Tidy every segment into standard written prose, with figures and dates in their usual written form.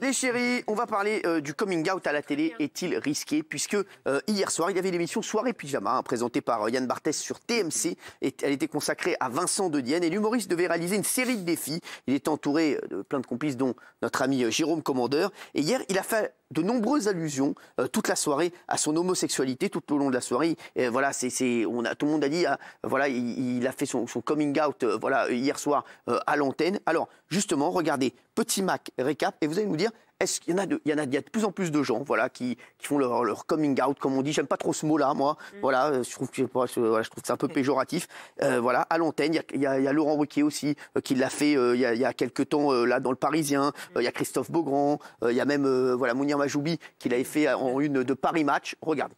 Les chéris, on va parler du coming out à la télé. Est-il risqué? Puisque hier soir, il y avait l'émission Soirée Pyjama, présentée par Yann Barthès sur TMC. Et elle était consacrée à Vincent De Dienne. Et l'humoriste devait réaliser une série de défis. Il est entouré de plein de complices, dont notre ami Jérôme Commandeur. Et hier, il a fait de nombreuses allusions toute la soirée à son homosexualité, tout au long de la soirée. Et voilà, tout le monde a dit, voilà, il a fait son coming out voilà, hier soir à l'antenne. Alors, justement, regardez, petit Mac récap, et vous allez nous dire, est-ce qu'il y a de plus en plus de gens voilà, qui font leur coming out, comme on dit. J'aime pas trop ce mot-là, moi. Voilà, je trouve que c'est un peu péjoratif. Voilà, à l'antenne, il y a Laurent Ruquier aussi, qui l'a fait il y a quelques temps là dans Le Parisien. Il y a Christophe Beaugrand. Il y a même voilà, Mounir Majoubi qui l'avait fait en une de Paris Match. Regarde.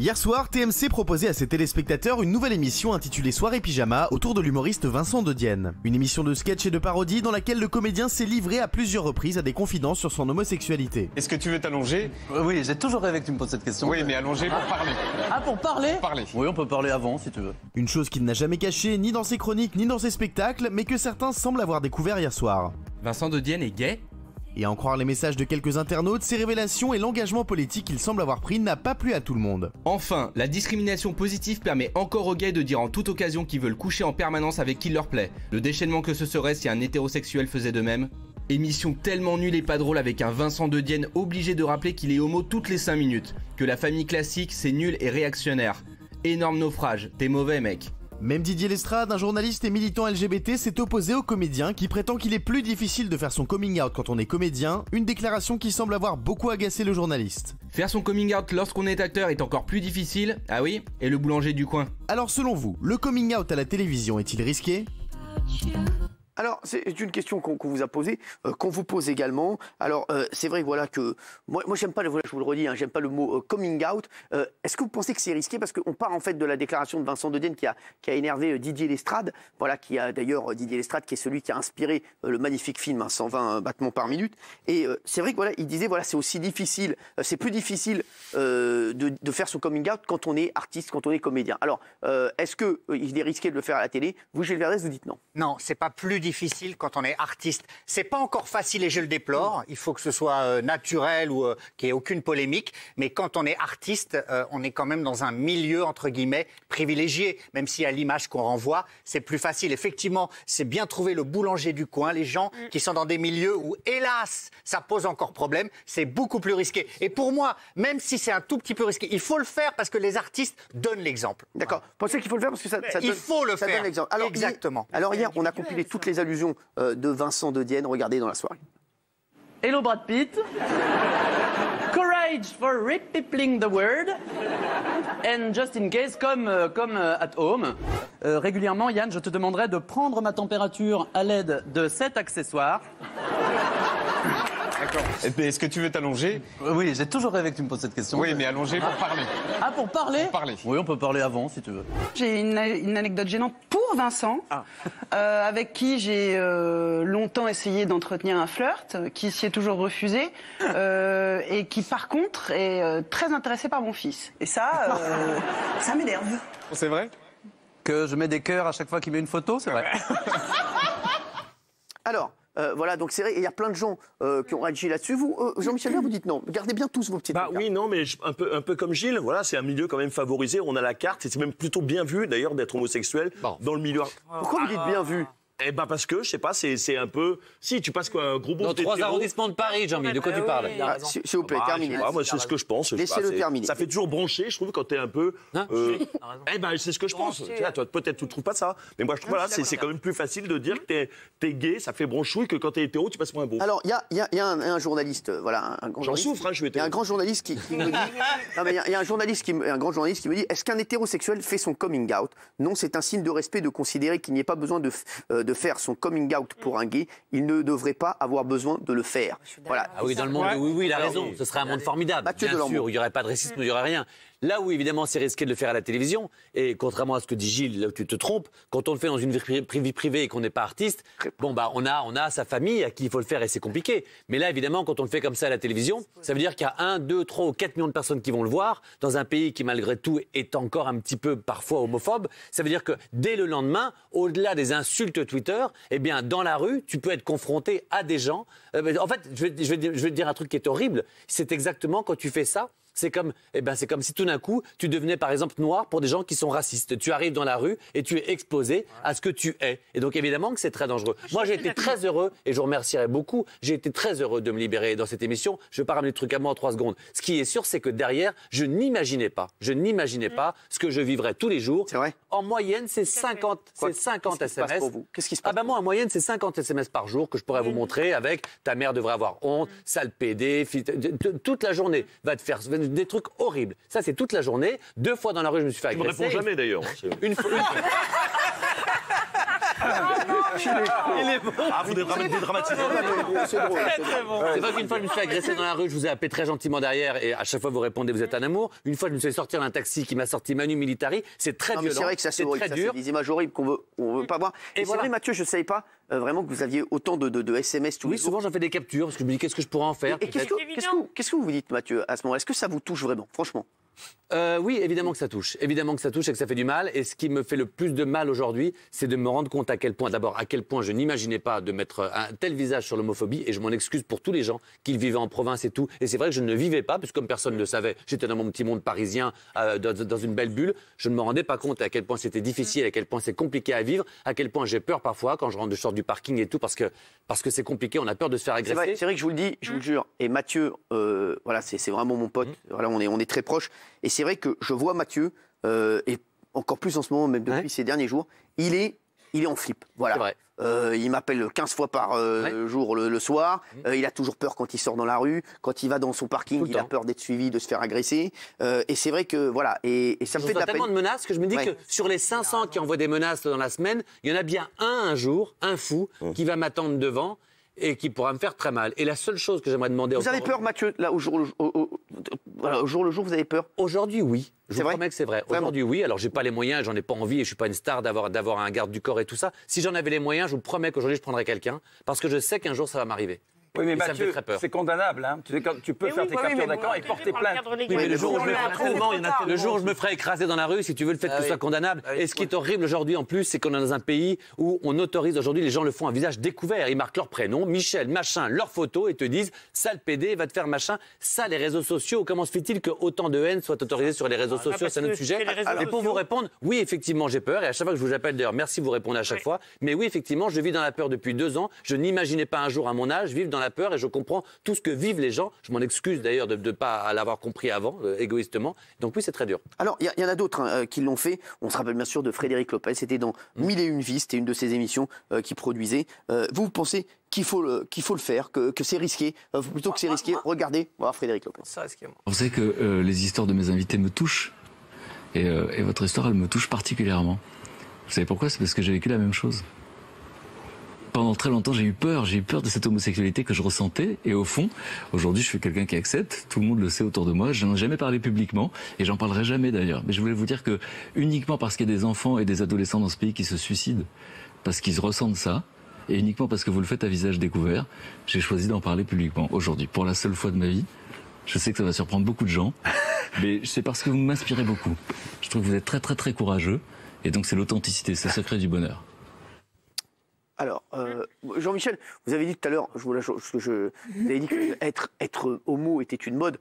Hier soir, TMC proposait à ses téléspectateurs une nouvelle émission intitulée Soirée Pyjama autour de l'humoriste Vincent De Dienne. Une émission de sketch et de parodie dans laquelle le comédien s'est livré à plusieurs reprises à des confidences sur son homosexualité. Est-ce que tu veux t'allonger? Oui, j'ai toujours rêvé que tu me poses cette question. Oui, mais allonger pour parler. Ah, pour parler? Pour parler. Oui, on peut parler avant si tu veux. Une chose qu'il n'a jamais cachée, ni dans ses chroniques, ni dans ses spectacles, mais que certains semblent avoir découvert hier soir. Vincent De Dienne est gay? Et à en croire les messages de quelques internautes, ces révélations et l'engagement politique qu'il semble avoir pris n'a pas plu à tout le monde. Enfin, la discrimination positive permet encore aux gays de dire en toute occasion qu'ils veulent coucher en permanence avec qui leur plaît. Le déchaînement que ce serait si un hétérosexuel faisait de même. Émission tellement nulle et pas drôle avec un Vincent De Dienne obligé de rappeler qu'il est homo toutes les 5 minutes. Que la famille classique, c'est nul et réactionnaire. Énorme naufrage, t'es mauvais mec. Même Didier Lestrade, un journaliste et militant LGBT, s'est opposé au comédien qui prétend qu'il est plus difficile de faire son coming out quand on est comédien, une déclaration qui semble avoir beaucoup agacé le journaliste. Faire son coming out lorsqu'on est acteur est encore plus difficile, ah oui? Et le boulanger du coin? Alors selon vous, le coming out à la télévision est-il risqué? Alors, c'est une question qu'on vous a posée, qu'on vous pose également. Alors, c'est vrai voilà, que moi j'aime pas, voilà, je vous le redis, hein, j'aime pas le mot coming out. Est-ce que vous pensez que c'est risqué? Parce qu'on part en fait de la déclaration de Vincent De Dienne qui a énervé Didier Lestrade, voilà, qui a d'ailleurs Didier Lestrade qui est celui qui a inspiré le magnifique film 120 battements par minute. Et c'est vrai que voilà, il disait voilà, c'est aussi difficile, c'est plus difficile de faire son coming out quand on est artiste, quand on est comédien. Alors, est-ce que il est risqué de le faire à la télé? Vous, Gilles Verdez, vous dites non. Non, c'est pas plus difficile quand on est artiste. C'est pas encore facile et je le déplore. Il faut que ce soit naturel ou qu'il n'y ait aucune polémique. Mais quand on est artiste, on est quand même dans un milieu, entre guillemets, privilégié. Même si à l'image qu'on renvoie, c'est plus facile. Effectivement, c'est bien trouver le boulanger du coin. Les gens qui sont dans des milieux où, hélas, ça pose encore problème, c'est beaucoup plus risqué. Et pour moi, même si c'est un tout petit peu risqué, il faut le faire parce que les artistes donnent l'exemple. D'accord. Vous pensez qu'il faut le faire parce que ça il faut le faire. Donne l'exemple. Alors, exactement. Alors hier, on a compilé toutes les allusions de Vincent De Dienne. Regardez dans la soirée. Hello Brad Pitt. Courage for repeopling the world. And just in case, comme at home. Régulièrement, Yann, je te demanderai de prendre ma température à l'aide de cet accessoire. D'accord. Est-ce que tu veux t'allonger? Oui, j'ai toujours rêvé que tu me poses cette question. Oui, mais allonger pour parler. Ah, pour parler? Pour parler. Oui, on peut parler avant si tu veux. J'ai une anecdote gênante pour Vincent, avec qui j'ai longtemps essayé d'entretenir un flirt, qui s'y est toujours refusé, et qui par contre est très intéressé par mon fils. Et ça, ça m'énerve. C'est vrai? Que je mets des cœurs à chaque fois qu'il met une photo, c'est vrai. Alors, voilà, donc c'est vrai, il y a plein de gens qui ont réagi là-dessus. Vous, Jean-Michel Vert, vous dites non. Gardez bien tous vos petites cartes. Oui, non, mais un peu comme Gilles, voilà, c'est un milieu quand même favorisé, on a la carte, et c'est même plutôt bien vu d'ailleurs d'être homosexuel dans le milieu. Pourquoi vous dites bien vu? Eh ben parce que, je sais pas, c'est un peu... Si, tu passes quoi, un gros bout Dans 3 arrondissements de Paris, Jean-Mi, de quoi tu parles? S'il vous plaît, terminez. Moi, c'est ce que je pense. Laissez-le terminer. Ça fait toujours broncher, je trouve, quand t'es un peu... eh ben, c'est ce que je pense. Toi, peut-être tu ne trouves pas ça. Mais moi, je trouve, voilà, c'est quand même plus facile de dire que t'es gay, ça fait bronchouille, que quand t'es hétéro, tu passes pour un beau. Alors, il y a un journaliste, voilà, un grand J'en journaliste. souffre, hein, je suis Il y a un grand journaliste qui me dit... Non, mais il y a un grand journaliste qui me dit, est-ce qu'un hétérosexuel fait son coming out? Non, c'est un signe de respect de considérer qu'il n'y ait pas besoin de faire son coming out pour un gay. Il ne devrait pas avoir besoin de le faire. Voilà. Ah oui, dans le monde, oui, il a raison. Ce serait un monde formidable. Bien sûr, il n'y aurait pas de racisme, il n'y aurait rien. Là où évidemment c'est risqué de le faire à la télévision, et contrairement à ce que dit Gilles, là où tu te trompes, quand on le fait dans une vie privée et qu'on n'est pas artiste, bon bah on a sa famille à qui il faut le faire et c'est compliqué. Mais là évidemment quand on le fait comme ça à la télévision, ça veut dire qu'il y a 1, 2, 3 ou 4 millions de personnes qui vont le voir, dans un pays qui malgré tout est encore un petit peu parfois homophobe. Ça veut dire que dès le lendemain, au-delà des insultes Twitter, eh bien dans la rue, tu peux être confronté à des gens. En fait, je vais te dire un truc qui est horrible, c'est exactement quand tu fais ça. C'est comme si tout d'un coup, tu devenais par exemple noir pour des gens qui sont racistes. Tu arrives dans la rue et tu es exposé à ce que tu es. Et donc évidemment que c'est très dangereux. Moi j'ai été très heureux, et je vous remercierai beaucoup, j'ai été très heureux de me libérer dans cette émission. Je ne vais pas ramener le truc à moi en 3 secondes. Ce qui est sûr, c'est que derrière, je n'imaginais pas ce que je vivrais tous les jours. C'est vrai. En moyenne, c'est 50 SMS. Qu'est-ce qui se passe Moi, en moyenne, c'est 50 SMS par jour que je pourrais vous montrer avec ta mère devrait avoir honte, sale PD, toute la journée va te faire des trucs horribles. Ça, c'est toute la journée. 2 fois dans la rue, je me suis fait agresser. Tu me réponds jamais d'ailleurs. Une fois. Il est bon. Ah, vous dédramatisez. C'est drôle. C'est vrai qu'une fois, je me suis fait agresser dans la rue, je vous ai appelé très gentiment derrière et à chaque fois, vous répondez, vous êtes un amour. Une fois, je me suis sorti d'un taxi qui m'a sorti Manu Militari. C'est très violent. C'est vrai que ça, c'est très dur. des images horribles qu'on veut pas voir. Et c'est vrai, Mathieu, je ne savais pas vraiment que vous aviez autant de SMS tous les jours. Oui, souvent, j'en fais des captures parce que je me dis, qu'est-ce que je pourrais en faire? Et qu'est-ce que vous vous dites, Mathieu, à ce moment? Est-ce que ça vous touche vraiment, franchement? Oui, évidemment que ça touche. Évidemment que ça touche et que ça fait du mal. Et ce qui me fait le plus de mal aujourd'hui, c'est de me rendre compte à quel point je n'imaginais pas de mettre un tel visage sur l'homophobie. Et je m'en excuse pour tous les gens qui vivaient en province et tout. Et c'est vrai que je ne vivais pas, puisque comme personne ne le savait, j'étais dans mon petit monde parisien, dans une belle bulle. Je ne me rendais pas compte à quel point c'était difficile, à quel point c'est compliqué à vivre, à quel point j'ai peur parfois quand je sors du parking et tout, parce que c'est compliqué, on a peur de se faire agresser. C'est vrai que je vous le dis, je vous le jure. Et Mathieu, voilà, c'est vraiment mon pote. Voilà, on est très proches. Et c'est vrai que je vois Mathieu, et encore plus en ce moment, même depuis ces derniers jours, il est en flip. Voilà. C'est vrai. Il m'appelle 15 fois par jour le soir. Il a toujours peur quand il sort dans la rue. Quand il va dans son parking, il a peur d'être suivi, de se faire agresser. Et c'est vrai que, voilà, et ça me fait de la peine. Tellement de menaces que je me dis que sur les 500 qui envoient des menaces dans la semaine, il y en a bien un jour, un fou, qui va m'attendre devant et qui pourra me faire très mal. Et la seule chose que j'aimerais demander... Vous avez peur, Mathieu, là, au jour le jour, vous avez peur? Aujourd'hui, oui. Je vous promets que c'est vrai. Vraiment. Aujourd'hui, oui. Alors, j'ai pas les moyens, j'en ai pas envie et je suis pas une star d'avoir un garde du corps et tout ça. Si j'en avais les moyens, je vous promets qu'aujourd'hui, je prendrais quelqu'un parce que je sais qu'un jour, ça va m'arriver. Oui, mais Mathieu, c'est condamnable. Hein. Tu peux faire tes captures d'écran et porter plainte. Oui, mais le jour où je me ferai écraser dans la rue, si tu veux le fait que ce soit condamnable. Et ce qui est horrible aujourd'hui, en plus, c'est qu'on est dans un pays où on autorise aujourd'hui, les gens le font à visage découvert. Ils marquent leur prénom, Michel, machin, leur photo et te disent sale PD, va te faire machin. Ça, les réseaux sociaux, comment se fait-il que autant de haine soit autorisée sur les réseaux sociaux? C'est un autre sujet. Et pour vous répondre, oui, effectivement, j'ai peur. Et à chaque fois que je vous appelle, d'ailleurs, merci, vous répondez à chaque fois. Mais oui, effectivement, je vis dans la peur depuis 2 ans. Je n'imaginais pas un jour à mon âge vivre dans la peur et je comprends tout ce que vivent les gens. Je m'en excuse d'ailleurs de ne pas l'avoir compris avant, égoïstement. Donc oui, c'est très dur. Alors, il y en a d'autres qui l'ont fait. On se rappelle bien sûr de Frédéric Lopez. C'était dans 1001 vies. C'était une de ses émissions qu'il produisait. Vous pensez qu'il faut le faire, que c'est risqué? Plutôt que c'est risqué, regardez, voilà Frédéric Lopez. C'est risqué, moi. Vous savez que les histoires de mes invités me touchent. Et votre histoire, elle me touche particulièrement. Vous savez pourquoi? C'est parce que j'ai vécu la même chose. Pendant très longtemps, j'ai eu peur de cette homosexualité que je ressentais. Et au fond, aujourd'hui, je suis quelqu'un qui accepte. Tout le monde le sait autour de moi. Je n'en ai jamais parlé publiquement. Et j'en parlerai jamais d'ailleurs. Mais je voulais vous dire que uniquement parce qu'il y a des enfants et des adolescents dans ce pays qui se suicident, parce qu'ils ressentent ça, et uniquement parce que vous le faites à visage découvert, j'ai choisi d'en parler publiquement aujourd'hui. Pour la seule fois de ma vie. Je sais que ça va surprendre beaucoup de gens. Mais c'est parce que vous m'inspirez beaucoup. Je trouve que vous êtes très très très courageux. Et donc c'est l'authenticité, c'est le secret du bonheur. Alors, Jean-Michel, vous avez dit tout à l'heure, vous avez dit que être homo était une mode.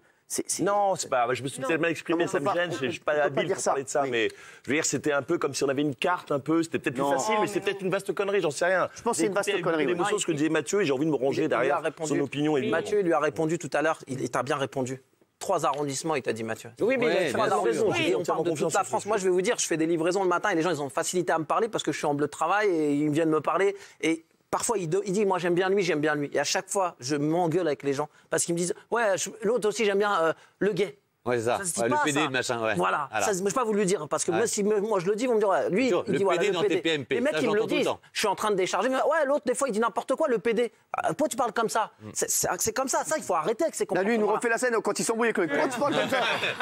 Non, c'est pas. Je me suis tellement exprimé, ça me gêne. Je suis pas habile pour parler de ça, mais je veux dire, c'était un peu comme si on avait une carte, un peu. C'était peut-être plus facile, mais c'était peut-être une vaste connerie. J'en sais rien. Je pense que c'est une vaste connerie. J'ai l'émotion de ce que disait Mathieu et j'ai envie de me ranger derrière son opinion. Mathieu lui a répondu tout à l'heure. Il t'a bien répondu. 3 arrondissements, il t'a dit Mathieu. Oui, mais il a 3 arrondissements. On parle de toute la France. Moi, je vais vous dire, je fais des livraisons le matin et les gens, ils ont facilité à me parler parce que je suis en bleu de travail et ils viennent me parler. Et parfois, il dit, moi, j'aime bien lui, j'aime bien lui. Et à chaque fois, je m'engueule avec les gens parce qu'ils me disent, ouais, l'autre aussi, j'aime bien le gay. Ouais, ça. Ça se dit Ouais, pas, le PD, ça. le machin, ouais. Voilà. Voilà. Ça, je ne peux pas vous le dire, parce que Ouais. moi, si moi je le dis, ils vont me dire, ouais, lui, Sûr, il le dit, voilà, PD le dans PD. TPMP, Les mecs, ça, ils me le j'entends tout le disent. temps. Je suis en train de décharger, mais ouais, l'autre, des fois, il dit n'importe quoi, le PD. Pourquoi tu parles comme ça? C'est comme ça, il faut arrêter avec ces Là, lui, il nous comportements-là. refait la scène quand il s'embrouille avec le mec. Pourquoi tu parles comme ça?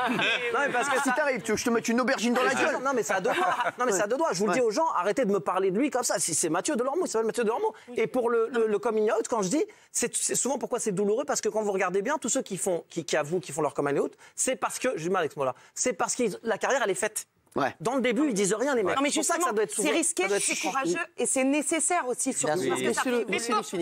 Non, mais parce que Si t'arrives, tu veux que je te mette une aubergine dans la gueule? Non, mais ça a deux doigts. Non, mais ça a deux doigts. Je vous le dis aux gens, arrêtez de me parler de lui comme ça. Si c'est Mathieu Delormeau, il s'appelle Mathieu Delormeau. Et pour le coming out, quand je dis, c'est souvent pourquoi c'est douloureux, parce que quand vous regardez bien, tous ceux qui avouent, qui font leur coming out, c'est parce que, j'ai du mal avec ce mot-là, c'est parce que la carrière, elle est faite. Ouais. Dans le début, ils disent rien, les mecs. Non, mais c'est pour ça que justement, ça doit être souvent. c'est risqué, ça doit être c'est souffrant. courageux et c'est nécessaire aussi, surtout. Bien Parce sûr. que ça fait-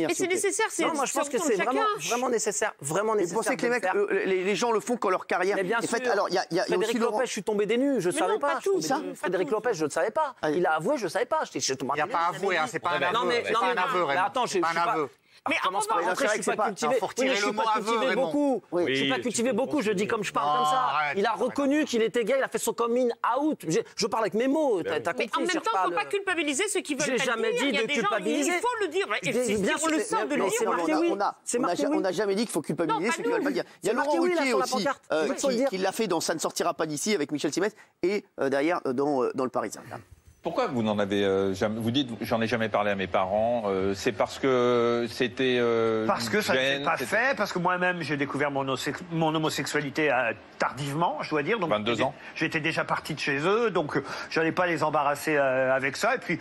Mais c'est nécessaire, c'est Non, moi je pense que c'est vraiment nécessaire. Vraiment Et nécessaire. vous pensez que les de le mecs, faire. les gens le font quand leur carrière Mais bien est faite? sûr. Alors, il y a Frédéric aussi Laurent. Lopez, je suis tombé des nues, je Mais savais non, pas. pas tous, Ça, pas Frédéric tous. Lopez, je ne savais pas. Allez. Il a avoué, je ne savais pas. Il n'y a pas avoué, hein, c'est pas un aveu. Non, mais C'est pas un aveu, mais Raymond. attends, je C'est pas suis un pas. aveu. Mais Commence par Raymond, rentrer, je c'est suis vrai pas que cultivé. faut retirer Oui, je le suis mot pas aveu, cultivé Raymond. beaucoup. Oui. Je suis pas cultivé beaucoup, je dis comme je parle comme ça. arrête, Il a arrête. reconnu qu'il était gay, il a fait son coming out. Je parle avec mes mots, t'as Mais compris. en même je temps, il ne faut pas culpabiliser ceux qui veulent J'ai pas jamais le dire. dit Il y a de des gens, culpabiliser. il faut le dire. Et Bien on le sûr, sent de le mais dire. c'est marqué oui. C'est marqué oui. On n'a jamais dit qu'il faut culpabiliser Non, ceux pas qui veulent nous. pas le dire. Il y a C'est marqué Laurent oui, là, Ruquier sur la aussi, pancarte. Il faut le dire. qui l'a fait dans Ça ne sortira pas d'ici avec Michel Simès et derrière dans le Parisien. Pourquoi vous n'en avez jamais... Vous dites, j'en ai jamais parlé à mes parents. C'est parce que c'était... Parce que ça ne gêne, s'est pas c'était- fait, parce que moi-même j'ai découvert mon homosexualité tardivement, je dois dire. Donc 22 ans. J'étais déjà parti de chez eux, donc je n'allais pas les embarrasser avec ça. Et puis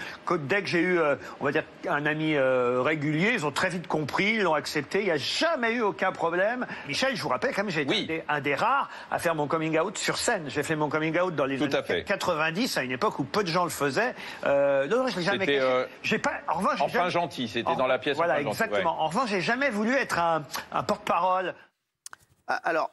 dès que j'ai eu, on va dire, un ami régulier, ils ont très vite compris, ils l'ont accepté. Il n'y a jamais eu aucun problème. Michel, je vous rappelle quand même, j'ai été un des rares à faire mon coming out sur scène. J'ai fait mon coming out dans les Tout à années fait. 90, à une époque où peu de gens le faisaient. Non, je l'ai jamais C'était, caché. J'ai pas. En revanche, j'ai Enfin jamais- gentil, c'était dans la pièce. Voilà, Enfin gentil, exactement. ouais. En revanche, j'ai jamais voulu être un porte-parole. Alors,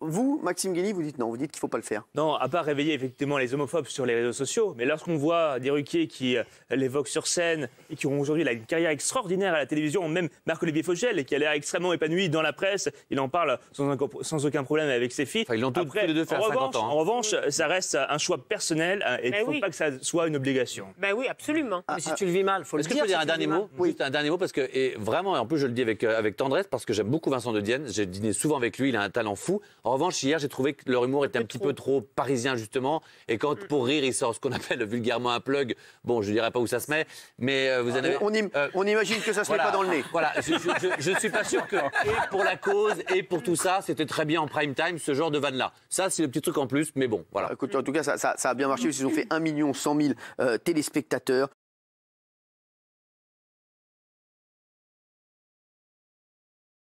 vous, Maxime Guény, vous dites non, vous dites qu'il ne faut pas le faire. Non, à part réveiller effectivement les homophobes sur les réseaux sociaux, mais lorsqu'on voit des Ruquier qui l'évoquent sur scène et qui ont aujourd'hui une carrière extraordinaire à la télévision, même Marc-Olivier Fogel, qui a l'air extrêmement épanoui dans la presse, il en parle sans aucun problème avec ses filles. Enfin, ils l'ont tous les deux fait à 50 ans. En revanche, ça reste un choix personnel et il ne faut pas que ça soit une obligation. Ben oui, absolument. Mais si tu le vis mal, faut le Est-ce que dire. je peux dire si un tu le dernier vis mot? mal. Juste un dernier mot, parce que, et vraiment, et en plus je le dis avec tendresse, parce que j'aime beaucoup Vincent de Dienne, j'ai dîné souvent avec lui, il a un talent fou. En revanche, hier, j'ai trouvé que leur humour était un petit peu trop parisien, justement, et quand pour rire, il sort ce qu'on appelle vulgairement un plug, bon, je ne dirais pas où ça se met, mais vous en avez... On imagine que ça se met pas dans le nez. Voilà, je ne suis pas sûr que, et pour la cause, et pour tout ça, c'était très bien en prime time, ce genre de vanne-là. Ça, c'est le petit truc en plus, mais bon, voilà. Écoute, en tout cas, ça a bien marché. Ils ont fait 1 100 000 téléspectateurs.